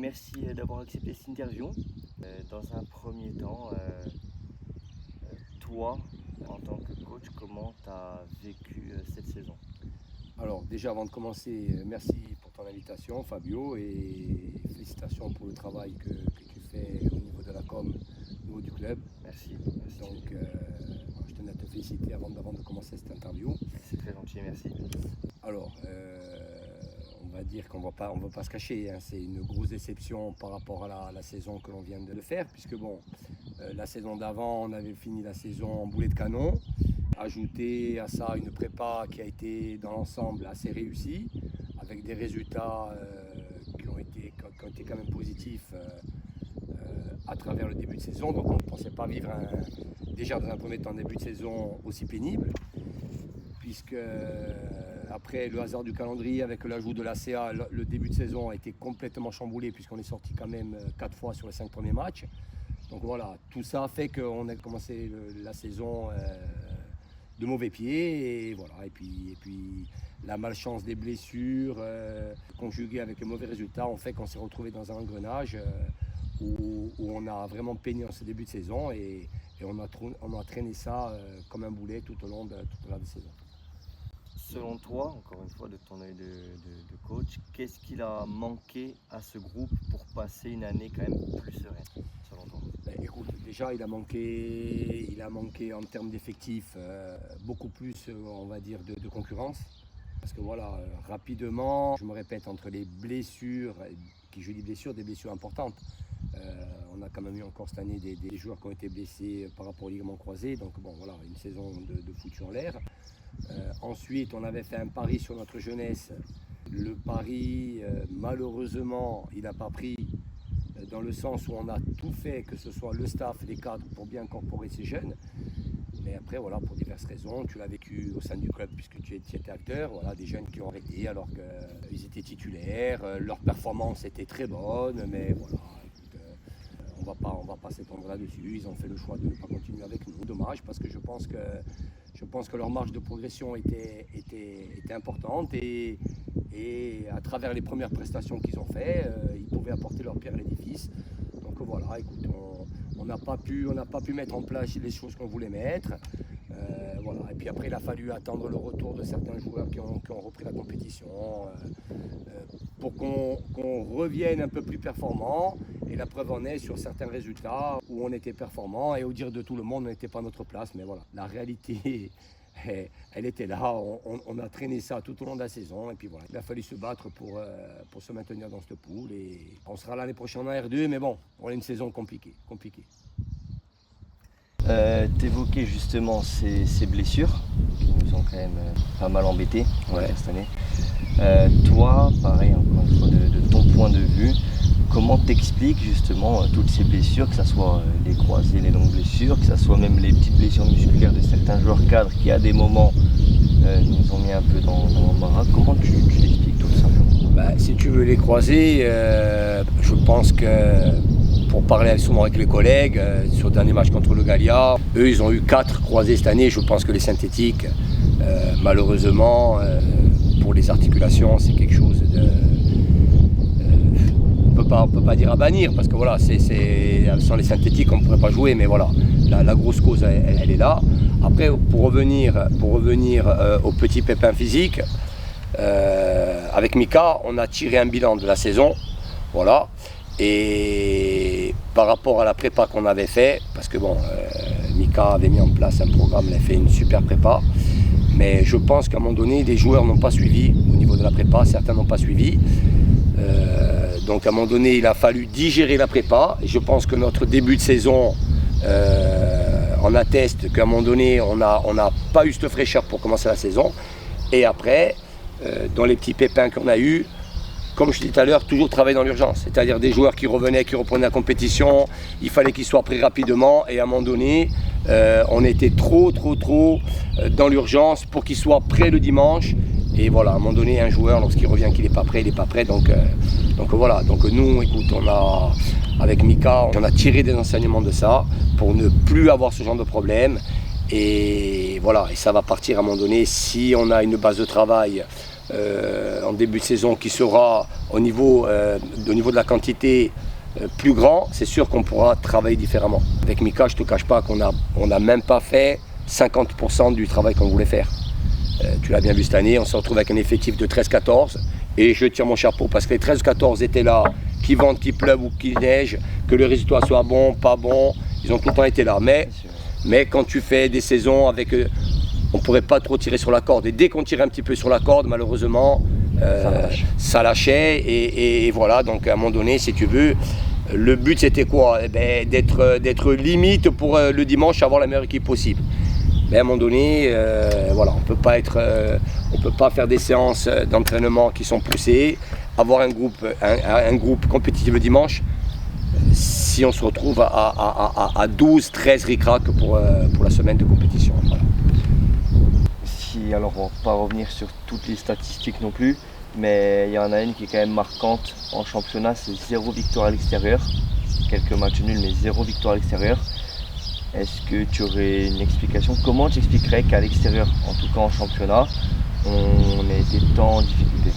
merci d'avoir accepté cette interview. Dans un premier temps, toi, en tant que coach, comment tu as vécu cette saison? Alors déjà avant de commencer, merci pour ton invitation Fabio et félicitations pour le travail que tu fais au niveau de la com, au niveau du club. Merci. Donc je tenais à te féliciter avant de commencer cette interview. C'est très gentil, merci. Alors on va dire qu'on va pas se cacher, hein, c'est une grosse déception par rapport à la saison que l'on vient de faire, puisque bon, la saison d'avant on avait fini la saison en boulet de canon. Ajouter à ça une prépa qui a été dans l'ensemble assez réussie, avec des résultats qui ont été quand même positifs à travers le début de saison. Donc on ne pensait pas vivre déjà dans un premier temps début de saison aussi pénible, puisque après le hasard du calendrier avec l'ajout de l'ACA, le début de saison a été complètement chamboulé, puisqu'on est sorti quand même 4 fois sur les 5 premiers matchs. Donc voilà, tout ça a fait qu'on a commencé la saison de mauvais pieds, et voilà, et puis la malchance des blessures conjuguée avec les mauvais résultats ont fait qu'on s'est retrouvé dans un engrenage où on a vraiment peiné en ce début de saison, et on a traîné ça comme un boulet tout au long de la saison. Selon toi, encore une fois de ton œil de coach, qu'est-ce qu'il a manqué à ce groupe pour passer une année quand même plus sereine, selon toi? Écoute, déjà il a manqué en termes d'effectifs beaucoup plus, on va dire, de concurrence. Parce que voilà, rapidement, je me répète, entre les blessures, je dis blessures, des blessures importantes. On a quand même eu encore cette année des joueurs qui ont été blessés par rapport au ligament croisé. Donc bon, voilà, une saison de foutu en l'air. Ensuite, on avait fait un pari sur notre jeunesse. Le pari, malheureusement, il n'a pas pris, dans le sens où on a tout fait, que ce soit le staff, les cadres, pour bien incorporer ces jeunes. Mais après, voilà, pour diverses raisons, tu l'as vécu au sein du club puisque tu étais acteur. Voilà, des jeunes qui ont arrêté alors qu'ils étaient titulaires. Leur performance était très bonne, mais voilà, écoute, on va pas s'étendre là-dessus. Ils ont fait le choix de ne pas continuer avec nous. Dommage, parce que je pense que leur marge de progression était importante, et à travers les premières prestations qu'ils ont fait, ils pouvaient apporter leur pierre à l'édifice. Donc voilà, écoute, on n'a pas pu mettre en place les choses qu'on voulait mettre. Voilà. Et puis après, il a fallu attendre le retour de certains joueurs qui ont repris la compétition pour qu'on revienne un peu plus performant. Et la preuve en est sur certains résultats où on était performant, et au dire de tout le monde, on n'était pas à notre place. Mais voilà, la réalité, elle était là. On a traîné ça tout au long de la saison, et puis voilà, il a fallu se battre pour se maintenir dans cette poule, et on sera l'année prochaine en R2, mais bon, on a une saison compliquée. T'évoquais justement ces blessures qui nous ont quand même pas mal embêtés cette année. Toi, pareil, encore une fois, de ton point de vue, comment t'expliques justement toutes ces blessures, que ce soit les croisés, les longues blessures, que ce soit même les petites blessures musculaires de certains joueurs cadres qui à des moments nous ont mis un peu dans l'embarras? Comment tu l'expliques tout ça? Si tu veux les croiser, je pense que pour parler souvent avec les collègues, sur le dernier match contre le Gallia, eux ils ont eu 4 croisés cette année. Je pense que les synthétiques, malheureusement, pour les articulations, c'est quelque chose de... on peut pas dire à bannir, parce que voilà, sans les synthétiques on ne pourrait pas jouer, mais voilà, la grosse cause elle est là. Après, pour revenir aux petits pépins physiques, avec Mika, on a tiré un bilan de la saison, voilà, et par rapport à la prépa qu'on avait fait, parce que bon, Mika avait mis en place un programme, il a fait une super prépa, mais je pense qu'à un moment donné, les joueurs n'ont pas suivi au niveau de la prépa, certains n'ont pas suivi. Donc à un moment donné, il a fallu digérer la prépa, et je pense que notre début de saison on atteste qu'à un moment donné, on n'a pas eu cette fraîcheur pour commencer la saison. Et après, dans les petits pépins qu'on a eus, comme je disais tout à l'heure, toujours travailler dans l'urgence. C'est-à-dire des joueurs qui revenaient, qui reprenaient la compétition, il fallait qu'ils soient pris rapidement, et à un moment donné, on était trop dans l'urgence pour qu'ils soient prêts le dimanche. Et voilà, à un moment donné, un joueur, lorsqu'il revient qu'il n'est pas prêt, il n'est pas prêt. Donc voilà, donc nous, écoute, avec Mika, on a tiré des enseignements de ça pour ne plus avoir ce genre de problème. Et voilà, et ça va partir à un moment donné. Si on a une base de travail en début de saison qui sera au niveau de la quantité plus grand, c'est sûr qu'on pourra travailler différemment. Avec Mika, je ne te cache pas qu'on n'a même pas fait 50% du travail qu'on voulait faire. Tu l'as bien vu cette année, on se retrouve avec un effectif de 13-14 et je tire mon chapeau parce que les 13-14 étaient là, qu'il vente, qu'il pleuve ou qu'il neige, que le résultat soit bon, pas bon, ils ont tout le temps été là. Mais quand tu fais des saisons avec... on ne pourrait pas trop tirer sur la corde. Et dès qu'on tirait un petit peu sur la corde, malheureusement, ça lâchait. Et voilà, donc à un moment donné, si tu veux, le but c'était quoi? D'être limite pour le dimanche, avoir la meilleure équipe possible. Mais à un moment donné, voilà, on peut pas faire des séances d'entraînement qui sont poussées, avoir un groupe compétitif le dimanche, si on se retrouve à 12, 13 ric-rac pour la semaine de compétition. Voilà. Alors on va pas revenir sur toutes les statistiques non plus, mais il y en a une qui est quand même marquante en championnat, c'est 0 victoire à l'extérieur. Quelques matchs nuls, mais 0 victoire à l'extérieur. Est-ce que tu aurais une explication? Comment tu expliquerais qu'à l'extérieur, en tout cas en championnat, on a été tant en difficulté?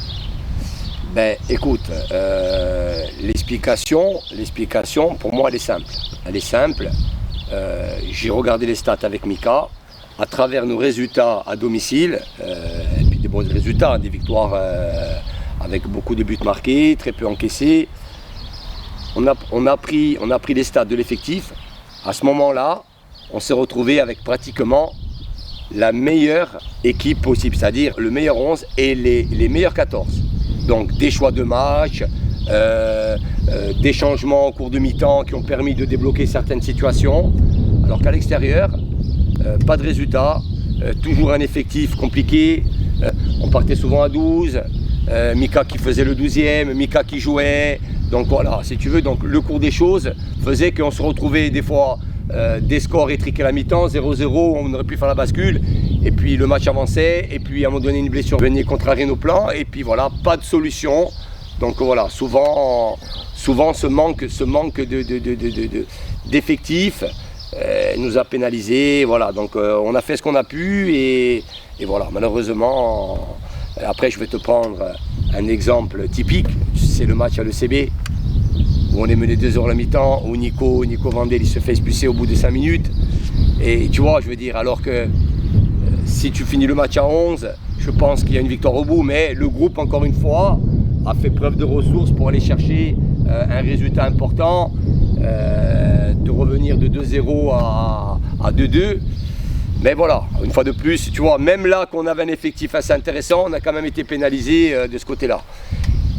Écoute, l'explication pour moi elle est simple. J'ai regardé les stats avec Mika. À travers nos résultats à domicile, et puis des bons résultats, des victoires avec beaucoup de buts marqués, très peu encaissés, on a pris les stats de l'effectif. À ce moment-là, on s'est retrouvé avec pratiquement la meilleure équipe possible, c'est-à-dire le meilleur 11 et les meilleurs 14. Donc des choix de match, des changements en cours de mi-temps qui ont permis de débloquer certaines situations, alors qu'à l'extérieur, pas de résultat, toujours un effectif compliqué, on partait souvent à 12, Mika qui faisait le 12e, Mika qui jouait, donc voilà, si tu veux, donc le cours des choses faisait qu'on se retrouvait des fois des scores étriqués à la mi-temps, 0-0, on aurait pu faire la bascule, et puis le match avançait, et puis à un moment donné une blessure venait contrarier nos plans, et puis voilà, pas de solution, donc voilà, souvent ce manque d'effectifs nous a pénalisés, voilà, donc on a fait ce qu'on a pu et voilà, malheureusement, après je vais te prendre un exemple typique, c'est le match à l'ECB où on est mené 2 heures à la mi-temps, où Nico Vandel il se fait expulser au bout de 5 minutes et tu vois, je veux dire, alors que si tu finis le match à 11, je pense qu'il y a une victoire au bout, mais le groupe encore une fois a fait preuve de ressources pour aller chercher un résultat important, de revenir de 2-0 à 2-2. Mais voilà, une fois de plus, tu vois, même là qu'on avait un effectif assez intéressant, on a quand même été pénalisé de ce côté-là.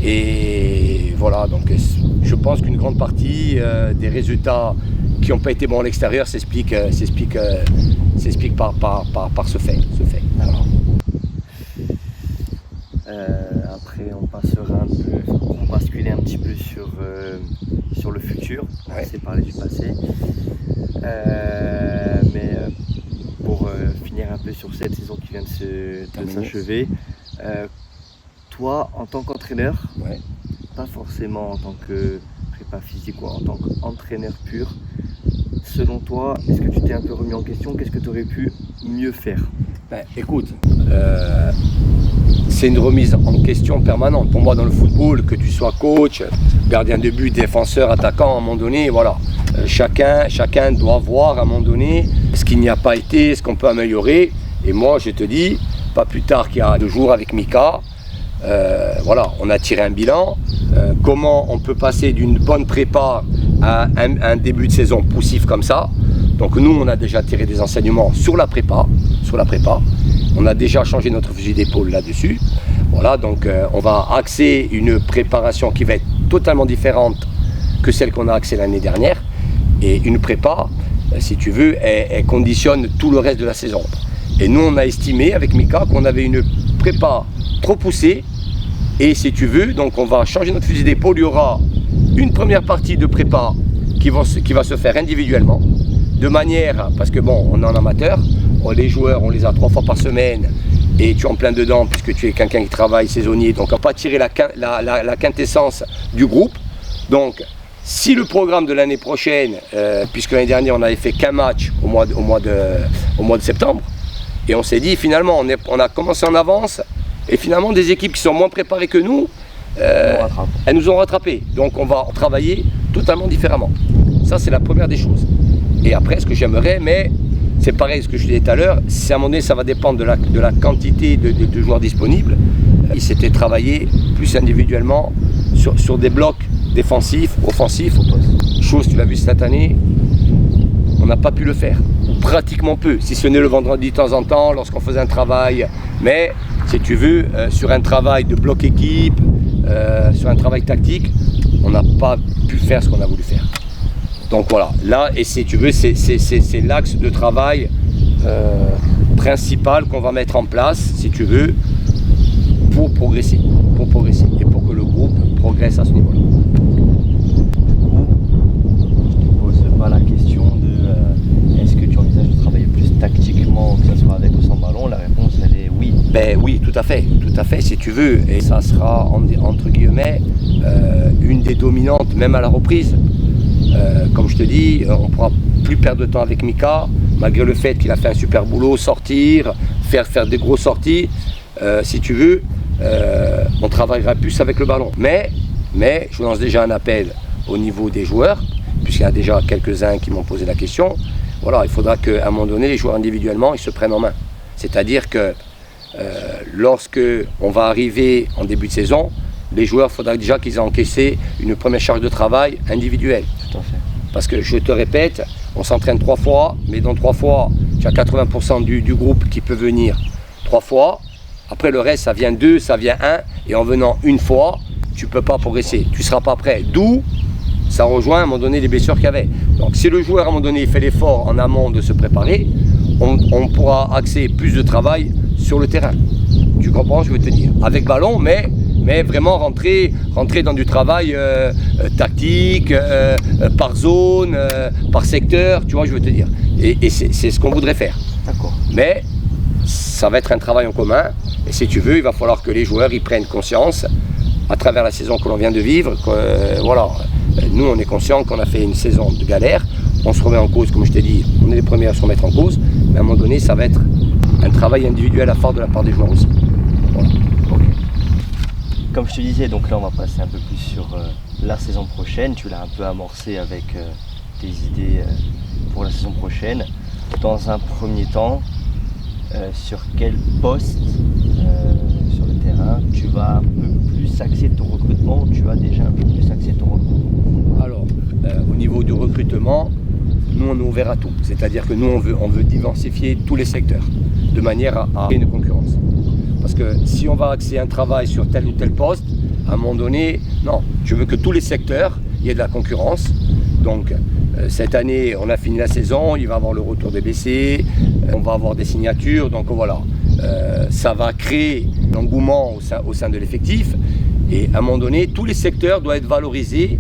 Et voilà, donc je pense qu'une grande partie des résultats qui n'ont pas été bons à l'extérieur s'explique par ce fait. Voilà. Après, on va basculer un petit peu sur le futur. Ouais. On s'est parlé du passé. Mais pour finir un peu sur cette saison qui vient de s'achever, toi, en tant qu'entraîneur, Ouais. pas forcément en tant que prépa physique ou en tant qu'entraîneur pur, selon toi, est-ce que tu t'es un peu remis en question? Qu'est-ce que tu aurais pu mieux faire? Écoute, c'est une remise en question permanente. Pour moi, dans le football, que tu sois coach, gardien de but, défenseur, attaquant, à un moment donné, voilà. Chacun doit voir à un moment donné ce qu'il n'y a pas été, ce qu'on peut améliorer. Et moi, je te dis, pas plus tard qu'il y a 2 jours avec Mika, voilà, on a tiré un bilan. Comment on peut passer d'une bonne prépa à un début de saison poussif comme ça. Donc nous, on a déjà tiré des enseignements sur la prépa. On a déjà changé notre fusil d'épaule là-dessus. Voilà, donc on va axer une préparation qui va être totalement différente que celle qu'on a axée l'année dernière. Et une prépa, si tu veux, elle conditionne tout le reste de la saison. Et nous, on a estimé avec Mika qu'on avait une prépa trop poussée. Et si tu veux, donc on va changer notre fusil d'épaule. Il y aura une première partie de prépa qui va se faire individuellement. De manière, parce que bon, on est en amateur, les joueurs, on les a 3 fois par semaine et tu es en plein dedans puisque tu es quelqu'un qui travaille saisonnier, donc on ne va pas tirer la quintessence du groupe. Donc Si le programme de l'année prochaine, puisque l'année dernière on n'avait fait qu'un match au mois de septembre, et on s'est dit finalement on a commencé en avance, et finalement des équipes qui sont moins préparées que nous, elles nous ont rattrapés. Donc on va travailler totalement différemment. Ça c'est la première des choses. Et après ce que j'aimerais, mais c'est pareil ce que je disais tout à l'heure, c'est à un moment donné ça va dépendre de la quantité de joueurs disponibles. Il s'était travaillé plus individuellement sur des blocs défensifs, offensifs, chose tu l'as vu cette année, on n'a pas pu le faire, ou pratiquement peu, si ce n'est le vendredi de temps en temps, lorsqu'on faisait un travail, mais si tu veux, sur un travail de bloc équipe, sur un travail tactique, on n'a pas pu faire ce qu'on a voulu faire. Donc voilà, là, et si tu veux, c'est l'axe de travail principal qu'on va mettre en place, si tu veux, pour progresser, et pour que le groupe progresse à ce niveau-là. Je ne te pose pas la question de est-ce que tu envisages de travailler plus tactiquement, que ce soit avec ou sans ballon. La réponse elle est oui. Ben oui, tout à fait, si tu veux, et ça sera entre guillemets une des dominantes, même à la reprise. Comme je te dis, on ne pourra plus perdre de temps avec Mika, malgré le fait qu'il a fait un super boulot, sortir, faire des grosses sorties, si tu veux. On travaillera plus avec le ballon. Mais je lance déjà un appel au niveau des joueurs, puisqu'il y a déjà quelques-uns qui m'ont posé la question. Voilà, il faudra qu'à un moment donné, les joueurs individuellement, ils se prennent en main. C'est-à-dire que lorsque on va arriver en début de saison, les joueurs, il faudra déjà qu'ils aient encaissé une première charge de travail individuelle. Tout à fait. Parce que je te répète, on s'entraîne 3 fois, mais dans 3 fois, tu as 80% du groupe qui peut venir 3 fois. Après le reste, ça vient 2, ça vient 1, et en venant une fois, tu ne peux pas progresser, tu ne seras pas prêt. D'où ça rejoint à un moment donné les blessures qu'il y avait. Donc si le joueur à un moment donné fait l'effort en amont de se préparer, on pourra axer plus de travail sur le terrain. Tu comprends, je veux te dire. Avec ballon, mais vraiment rentrer dans du travail tactique, par zone, par secteur, tu vois, je veux te dire. Et c'est ce qu'on voudrait faire. D'accord. Mais ça va être un travail en commun. Et si tu veux, il va falloir que les joueurs y prennent conscience à travers la saison que l'on vient de vivre. Voilà, nous, on est conscient qu'on a fait une saison de galère. On se remet en cause, comme je t'ai dit, on est les premiers à se remettre en cause. Mais à un moment donné, ça va être un travail individuel à faire de la part des joueurs aussi. Voilà. Okay. Comme je te disais, donc là, on va passer un peu plus sur la saison prochaine. Tu l'as un peu amorcé avec tes idées pour la saison prochaine. Dans un premier temps, sur quel poste sur le terrain tu vas un peu plus axer ton recrutement, ou tu as déjà un peu plus axé ton recrutement? Alors, au niveau du recrutement, nous on est ouvert à tout. C'est-à-dire que nous on veut diversifier tous les secteurs de manière à créer une concurrence. Parce que si on va axer un travail sur tel ou tel poste, à un moment donné, non, je veux que tous les secteurs, il y ait de la concurrence. Donc cette année, on a fini la saison, il va y avoir le retour des blessés, on va avoir des signatures, donc voilà. Ça va créer l'engouement au sein de l'effectif. Et à un moment donné, tous les secteurs doivent être valorisés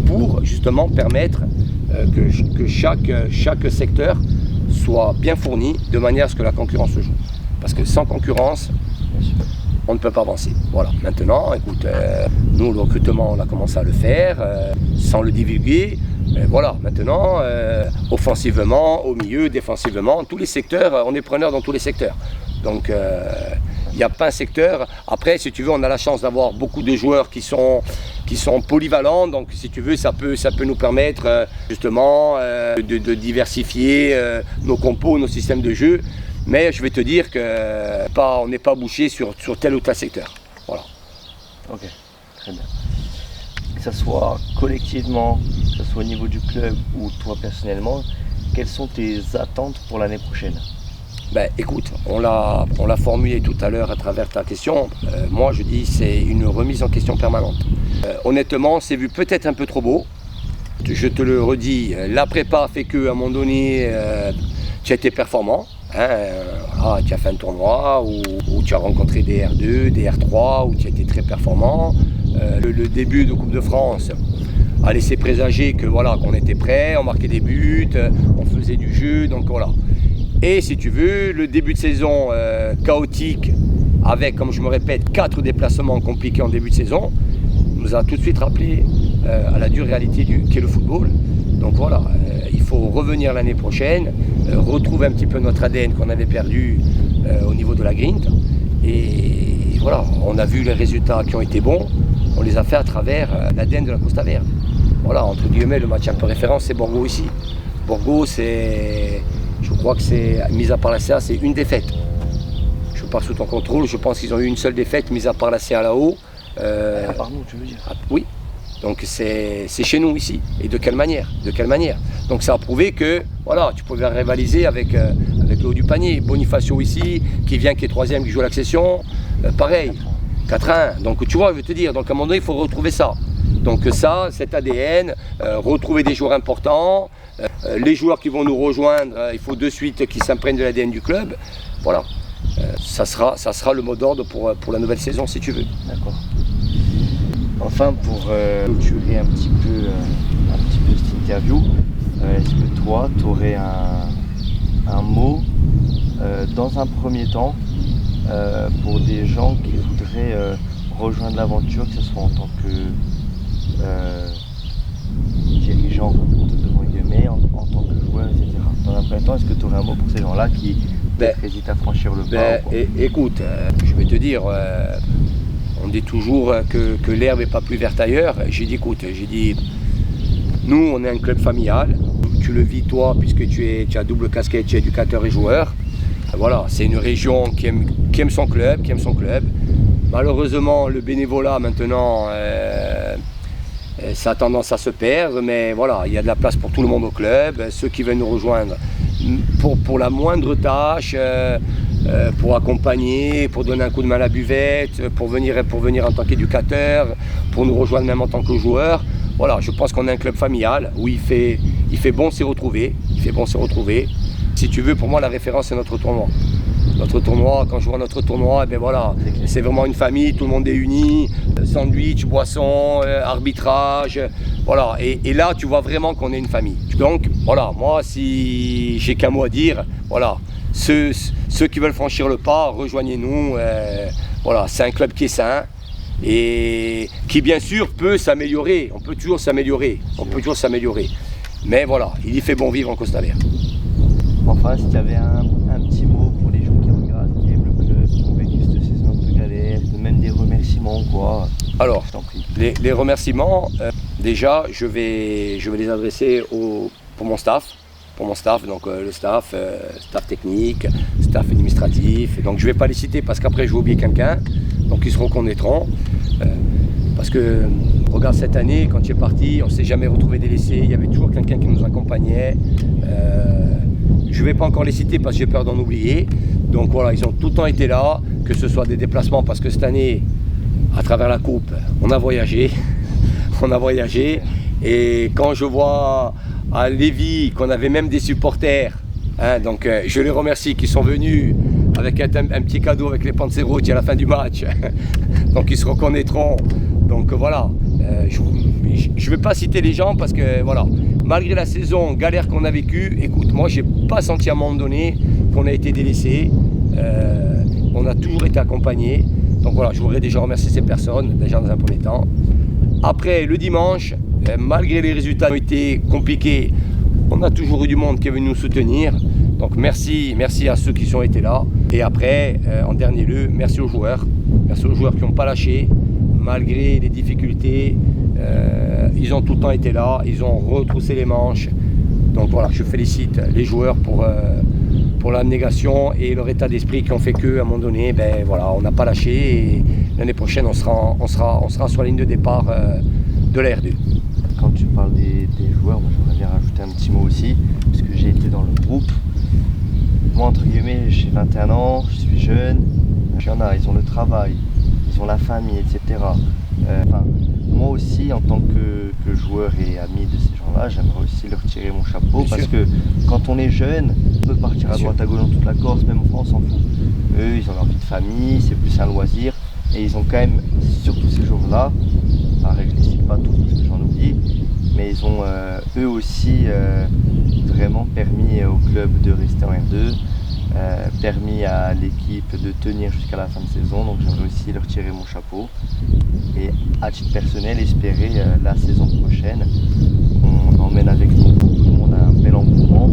pour justement permettre que chaque secteur soit bien fourni de manière à ce que la concurrence se joue. Parce que sans concurrence, on ne peut pas avancer. Voilà. Maintenant, écoute, nous, le recrutement, on a commencé à le faire, sans le divulguer. Mais voilà, maintenant, offensivement, au milieu, défensivement, tous les secteurs, on est preneur dans tous les secteurs. Donc, il n'y a pas un secteur. Après, si tu veux, on a la chance d'avoir beaucoup de joueurs qui sont polyvalents. Donc, si tu veux, ça peut nous permettre justement de diversifier nos compos, nos systèmes de jeu. Mais je vais te dire qu'on n'est pas bouché sur tel ou tel secteur. Voilà. Ok, très bien. Que ce soit collectivement, que ce soit au niveau du club ou toi personnellement, quelles sont tes attentes pour l'année prochaine? Ben, écoute, on l'a formulé tout à l'heure à travers ta question. Moi, je dis c'est une remise en question permanente. Honnêtement, c'est vu peut-être un peu trop beau. Je te le redis, la prépa fait qu'à un moment donné, tu as été performant. Tu as fait un tournoi où tu as rencontré des R2, des R3, où tu as été très performant. Le début de Coupe de France a laissé présager que voilà, qu'on était prêt, on marquait des buts, on faisait du jeu, donc voilà. Et si tu veux, le début de saison chaotique, avec, comme je me répète, 4 déplacements compliqués en début de saison, nous a tout de suite rappelé à la dure réalité qu'est le football. Donc voilà, il faut revenir l'année prochaine, retrouver un petit peu notre ADN qu'on avait perdu au niveau de la Grind. Et voilà, on a vu les résultats qui ont été bons, on les a fait à travers l'ADN de la Costa Verde. Voilà, entre guillemets, le match un peu référence, c'est Borgo ici. Borgo, je crois que c'est, mis à part la CA, c'est une défaite. Je ne suis pas sous ton contrôle, je pense qu'ils ont eu une seule défaite, mis à part la CA là-haut. Par nous, tu veux dire? Oui, donc c'est chez nous ici. Et de quelle manière? De quelle manière? Donc ça a prouvé que voilà, tu pouvais rivaliser avec le haut du panier. Bonifacio ici, qui est troisième, qui joue l'accession, pareil, 4-1. Donc tu vois, je veux te dire, donc à un moment donné, il faut retrouver ça. Donc ça, cet ADN, retrouver des joueurs importants, les joueurs qui vont nous rejoindre, il faut de suite qu'ils s'imprègnent de l'ADN du club. Voilà, ça sera le mot d'ordre pour la nouvelle saison si tu veux. D'accord. Enfin, pour clôturer un petit peu cette interview, est-ce que toi, tu aurais un mot dans un premier temps pour des gens qui voudraient rejoindre l'aventure, que ce soit en tant que dirigeant, devant guillemets, en tant que joueur, etc. Dans un premier temps, est-ce que tu aurais un mot pour ces gens-là qui hésitent à franchir le pas écoute, je vais te dire, on dit toujours que l'herbe n'est pas plus verte ailleurs. J'ai dit, nous, on est un club familial. Tu le vis toi, puisque tu as double casquette, tu es éducateur et joueur. Voilà, c'est une région qui aime son club, Malheureusement, le bénévolat maintenant, ça a tendance à se perdre, mais voilà, il y a de la place pour tout le monde au club. Ceux qui veulent nous rejoindre pour la moindre tâche, pour accompagner, pour donner un coup de main à la buvette, pour venir en tant qu'éducateur, pour nous rejoindre même en tant que joueur. Voilà, je pense qu'on est un club familial où il fait bon s'y retrouver. Si tu veux, pour moi, la référence, c'est notre tournoi. Notre tournoi, quand je vois notre tournoi, ben voilà, c'est vraiment une famille, tout le monde est uni, sandwich, boisson, arbitrage, voilà. Et là, tu vois vraiment qu'on est une famille. Donc, voilà, moi, si j'ai qu'un mot à dire, voilà, ceux qui veulent franchir le pas, rejoignez-nous. Voilà, c'est un club qui est sain et qui, bien sûr, peut s'améliorer. On peut toujours s'améliorer. Mais voilà, il y fait bon vivre en Costa Verde. Enfin, si tu avais un petit mot pour les gens qui regardent, qui aiment le club, qui ont vécu cette saison un peu galère, même des remerciements, quoi. Alors, les remerciements, déjà, je vais les adresser pour mon staff, donc le staff technique, staff administratif. Et donc, je ne vais pas les citer parce qu'après, je vais oublier quelqu'un. Donc, ils se reconnaîtront. Parce que, regarde, cette année, quand tu es parti, on ne s'est jamais retrouvé délaissé. Il y avait toujours quelqu'un qui nous accompagnait. Je ne vais pas encore les citer parce que j'ai peur d'en oublier. Donc voilà, ils ont tout le temps été là, que ce soit des déplacements, parce que cette année, à travers la coupe, on a voyagé. Et quand je vois à Lévis qu'on avait même des supporters, donc je les remercie qui sont venus avec un petit cadeau avec les Panzerotti à la fin du match. Donc ils se reconnaîtront. Donc voilà, je ne vais pas citer les gens parce que voilà, malgré la saison galère qu'on a vécue, écoute, moi j'ai pas senti à un moment donné qu'on a été délaissé. On a toujours été accompagnés. Donc voilà, je voudrais déjà remercier ces personnes, déjà dans un premier temps. Après, le dimanche, malgré les résultats qui ont été compliqués, on a toujours eu du monde qui est venu nous soutenir. Donc merci à ceux qui ont été là. Et après, en dernier lieu, merci aux joueurs. Merci aux joueurs qui n'ont pas lâché, malgré les difficultés. Ils ont tout le temps été là, ils ont retroussé les manches. Donc voilà, je félicite les joueurs pour l'abnégation et leur état d'esprit qui ont fait qu'à un moment donné, ben voilà, on n'a pas lâché. Et l'année prochaine, on sera sur la ligne de départ de la R2. Quand tu parles des joueurs, moi j'aimerais bien rajouter un petit mot aussi, puisque j'ai été dans le groupe. Moi, entre guillemets, j'ai 21 ans, je suis jeune. Il y en a, ils ont le travail, ils ont la famille, etc. Moi aussi, en tant que joueur et ami de ces gens-là, j'aimerais aussi leur tirer mon chapeau. Parce que quand on est jeune, on peut partir à droite à gauche dans toute la Corse, même en France, on s'en fout. Eux, ils ont leur vie de famille, c'est plus un loisir. Et ils ont quand même, surtout ces jours-là, pareil, je ne les cite pas tous parce que j'en oublie, mais ils ont eux aussi vraiment permis au club de rester en R2. permis à l'équipe de tenir jusqu'à la fin de saison. Donc j'aimerais aussi leur tirer mon chapeau. Et à titre personnel, espérer la saison prochaine qu'on emmène avec nous pour tout le monde un bel engouement,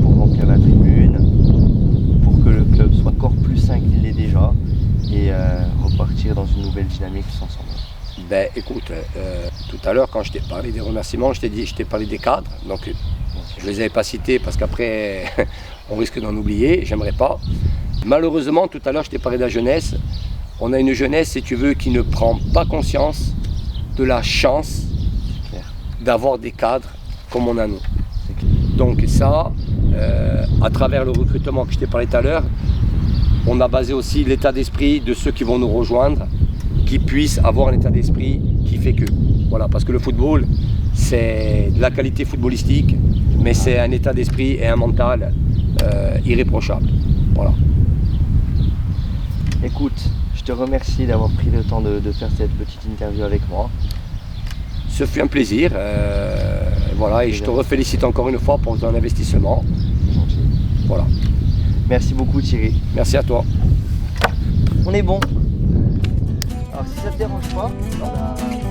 pour remplir la tribune, pour que le club soit encore plus sain qu'il l'est déjà et repartir dans une nouvelle dynamique tous ensemble. Ben écoute, tout à l'heure quand je t'ai parlé des remerciements, je t'ai parlé des cadres, donc je ne les avais pas cités parce qu'après on risque d'en oublier, j'aimerais pas. Malheureusement, tout à l'heure je t'ai parlé de la jeunesse. On a une jeunesse, si tu veux, qui ne prend pas conscience de la chance d'avoir des cadres comme on a nous. Donc ça, à travers le recrutement que je t'ai parlé tout à l'heure, on a basé aussi l'état d'esprit de ceux qui vont nous rejoindre, qui puissent avoir un état d'esprit qui fait que. Voilà, parce que le football, c'est de la qualité footballistique, mais c'est un état d'esprit et un mental irréprochable. Voilà. Écoute, je te remercie d'avoir pris le temps de faire cette petite interview avec moi. Ce fut un plaisir. Voilà, et je te refélicite encore une fois pour ton investissement. C'est gentil. Voilà. Merci beaucoup Thierry. Merci à toi. On est bon. Alors si ça te dérange pas, on a